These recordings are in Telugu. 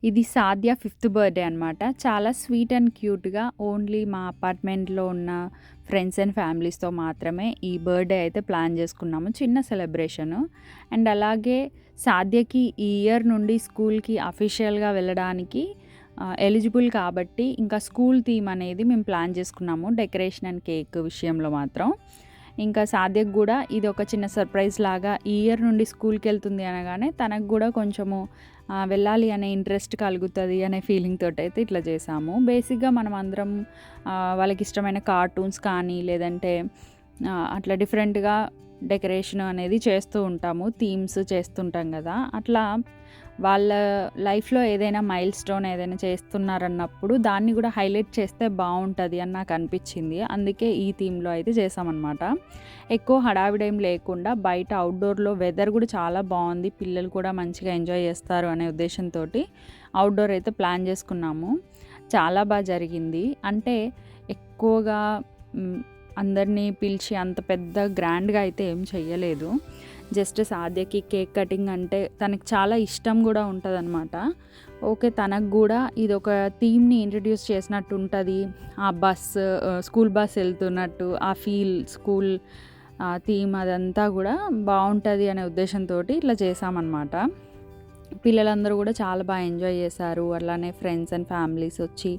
ఇది సాద్య 5th బర్త్‌డే అనమాట. చాలా స్వీట్ అండ్ క్యూట్‌గా ఓన్లీ మా అపార్ట్మెంట్‌లో ఉన్న ఫ్రెండ్స్ అండ్ ఫ్యామిలీస్‌తో మాత్రమే ఈ బర్త్‌డే అయితే ప్లాన్ చేసుకున్నాము. చిన్న సెలబ్రేషను. అండ్ అలాగే సాద్యకి ఈ ఇయర్ నుండి స్కూల్‌కి అఫీషియల్‌గా వెళ్ళడానికి ఎలిజిబుల్ కాబట్టి ఇంకా స్కూల్ థీమ్ అనేది మేము ప్లాన్ చేసుకున్నాము. డెకరేషన్ అండ్ కేక్ విషయంలో మాత్రం. ఇంకా సాద్యకి గూడా ఇది ఒక చిన్న సర్ప్రైజ్ లాగా ఈ ఇయర్ నుండి స్కూల్‌కెళ్తుంది అనగానే తనకు గూడా కొంచెము వెళ్ళాలి అనే ఇంట్రెస్ట్ కలుగుతది అనే ఫీలింగ్ తోటైతే ఇట్లా చేశాము. బేసిక్‌గా మనం అందరం వాళ్ళకిష్టమైన కార్టూన్స్ కానీ లేదంటే అట్లా డిఫరెంట్‌గా డెకరేషన్ అనేది చేస్తూ ఉంటాము. థీమ్స్ చేస్తుంటాం గదా! అట్లా వాళ్ళ లైఫ్‌లో ఏదైనా మైల్‌స్టోన్ ఏదైనా చేస్తున్నారన్నప్పుడు దాన్ని గూడా హైలైట్ చేస్తే బావుంటది అని నాకనిపిచ్చింది. అందుకే ఈ థీమ్‌లో అయితే చేశామనమాట. ఎక్కువ హడావిడేం లేకుండా బయట ఔట్‌డోర్‌లో వెదర్ గూడా చాలా బావుంది. పిల్లలు కూడా మంచిగా ఎంజాయ్ చేస్తారు అనే ఉద్దేశంతోటి ఔట్‌డోర్ అయితే ప్లాన్ చేసుకున్నాము. చాలా జరిగింది. అంటే ఎక్కువగా అందరినీ పిలిచి అంత పెద్ద గ్రాండ్‌గా అయితే ఏం చెయ్యలేదు. జస్ట్ సాద్యకి కేక్ కటింగ్ అంటే తనకి చాలా ఇష్టం గూడా ఉంటదనమాట. ఓకే. తనకు గూడా ఇదొక థీమ్‌ని ఇంట్రడ్యూస్ చేసినట్టు ఉంటది. ఆ స్కూల్ బస్ ఎళ్తున్నట్టు ఆ ఫీల్ స్కూల్ థీమ్ అదంతా గూడా బావుంటది అనే ఉద్దేశంతోటి ఇట్లా చేశామనమాట. పిల్లలందరూ గూడా చాలా ఎంజాయ్ చేశారు. అలానే ఫ్రెండ్స్ అండ్ ఫ్యామిలీస్ వచ్చి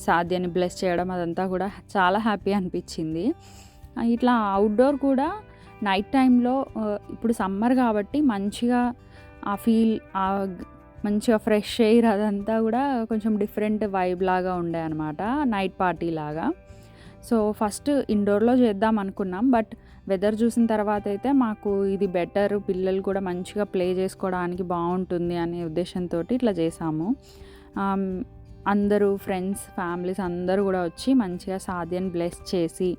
సాద్యని బ్లెస్ చేయడం అదంతా గూడా చాలా హ్యాపీ అనిపిచ్చింది. ఇట్లా ఔట్‌డోర్ కూడా నైట్ టైంలో ఇప్పుడు సమ్మర్ కాబట్టి మంచిగా ఆ ఫీల్ మంచిగా ఫ్రెష్ ఎయిర్ అదంతా గూడా కొంచెం డిఫరెంట్ వైబ్ లాగా ఉండే అనమాట. నైట్ పార్టీ లాగా. సో, ఫస్ట్ ఇండోర్‌లో చేద్దాం అనుకున్నాం. బట్ వెదర్ చూసిన తర్వాత అయితే మాకు ఇది బెటర్. పిల్లలు కూడా మంచిగా ప్లే చేసుకోవడానికి బావుంటుంది అనే ఉద్దేశంతోటి ఇట్లా చేశాము. అందరూ ఫ్రెండ్స్, ఫ్యామిలీస్ అందరూ గూడా వచ్చి మంచిగా సాద్యని బ్లెస్ చేసి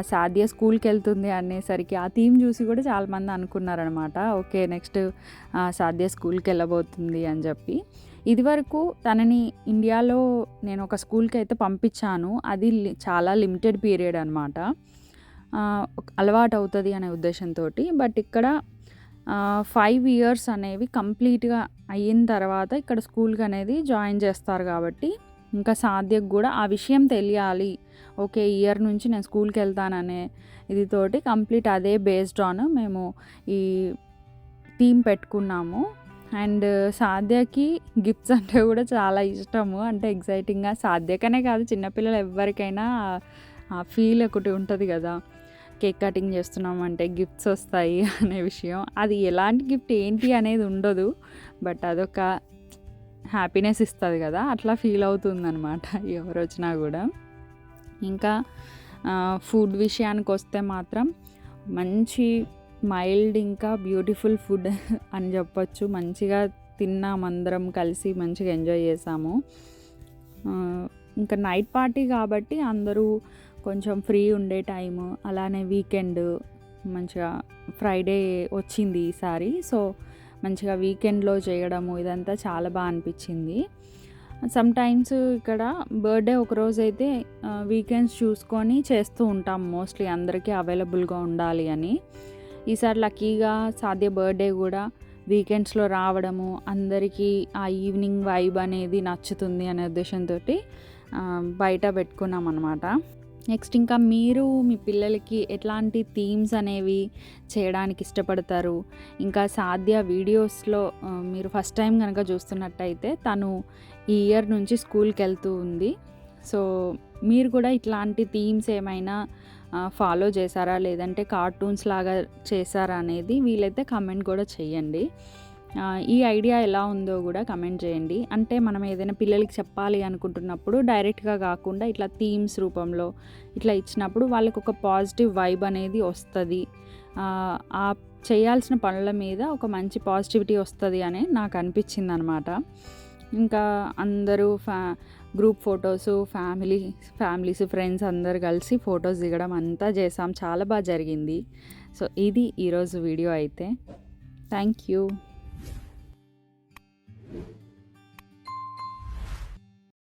సాద్య స్కూల్‌కెళ్తుంది అనేసరికి ఆ థీమ్ చూసి కూడా చాలామంది అనుకున్నారనమాట. ఓకే. నెక్స్ట్ సాద్య స్కూల్‌కెళ్ళబోతుంది అని చెప్పి. ఇదివరకు తనని ఇండియాలో నేను ఒక స్కూల్‌కైతే పంపించాను. అది చాలా లిమిటెడ్ పీరియడ్ అనమాట. అలవాటవుతది అనే ఉద్దేశంతోటి. బట్ ఇక్కడ 5 ఇయర్స్ అనేవి కంప్లీట్‌గా అయిన తర్వాత ఇక్కడ స్కూల్‌కనేది జాయిన్ చేస్తారు కాబట్టి ఇంకా సాద్యకు గూడా ఆ విషయం తెలియాలి. ఓకే. ఈ ఇయర్ నుంచి నేను స్కూల్‌కెళ్తాననే ఇది తోటి కంప్లీట్ అదే బేస్డ్ ఆన్ మేము ఈ థీమ్ పెట్టుకున్నాము. అండ్ సాద్యకి గిఫ్ట్స్ అంటే గూడా చాలా ఇష్టము. అంటే ఎక్సైటింగ్‌గా సాద్యకనే కాదు చిన్నపిల్లలు ఎవ్వరికైనా ఆ ఫీల్ ఒకటి ఉంటది గదా! కేక్ కటింగ్ చేస్తున్నామంటే గిఫ్ట్స్ వస్తాయి అనే విషయం. అది ఎలాంటి గిఫ్ట్ ఏంటి అనేది ఉండదు. బట్ అదొక హ్యాపీనెస్ ఇస్తది గదా! అట్లా ఫీల్ అవుతుందనమాట ఎవరొచ్చినా గూడా. ఇంకా ఫుడ్ విషయానికొస్తే మాత్రం మంచి మైల్డ్ ఇంకా బ్యూటిఫుల్ ఫుడ్ అని చెప్పొచ్చు. మంచిగా తిన్నామందరం కలిసి మంచిగా ఎంజాయ్ చేసాము. ఇంకా నైట్ పార్టీ కాబట్టి అందరూ కొంచెం ఫ్రీ ఉండే టైము అలానే వీకెండ్ మంచిగా ఫ్రైడే వచ్చింది ఈసారి. సో, మంచిగా వీకెండ్‌లో చేయడము ఇదంతా చాలా అనిపిచ్చింది. సమ్‌టైమ్స్ ఇక్కడ బర్త్‌డే ఒకరోజైతే వీకెండ్స్ చూసుకొని చేస్తూ ఉంటాం మోస్ట్‌లీ అందరికీ అవైలబుల్‌గా ఉండాలి అని. ఈసారి లక్కీగా సాద్య బర్త్‌డే గూడా వీకెండ్స్‌లో రావడము, అందరికీ ఆ ఈవినింగ్ వైబ్ అనేది నచ్చుతుంది అనే ఉద్దేశంతోటి బయట పెట్టుకున్నామనమాట. నెక్స్ట్ ఇంకా మీరు మీ పిల్లలకి ఎట్లాంటి థీమ్స్ అనేవి చేయడానికి ఇష్టపడతారు? ఇంకా సాద్య వీడియోస్‌లో మీరు ఫస్ట్ టైం గనక చూస్తున్నట్టయితే తను ఈ ఇయర్ నుంచి స్కూల్‌కెళ్తూ ఉంది. సో, మీరు కూడా ఇట్లాంటి థీమ్స్ ఏమైనా ఫాలో చేశారా? లేదంటే కార్టూన్స్ లాగా చేశారా అనేది వీలైతే కామెంట్ కూడా చేయండి. ఈ ఐడియా ఎలా ఉందో గూడా కమెంట్ చేయండి. అంటే మనం ఏదైనా పిల్లలకి చెప్పాలి అనుకుంటున్నప్పుడు డైరెక్ట్‌గా కాకుండా ఇట్లా థీమ్స్ రూపంలో ఇట్లా ఇచ్చినప్పుడు వాళ్ళకొక పాజిటివ్ వైబ్ అనేది వస్తది. ఆ చేయాల్సిన పనుల మీద ఒక మంచి పాజిటివిటీ వస్తది అని నాకు అనిపించిందనమాట. ఇంకా అందరూ గ్రూప్ ఫోటోసు ఫ్యామిలీస్, ఫ్రెండ్స్ అందరూ కలిసి ఫోటోస్ దిగడం అంతా చేసాం. చాలా జరిగింది. సో, ఇది ఈరోజు వీడియో అయితే. Thank you.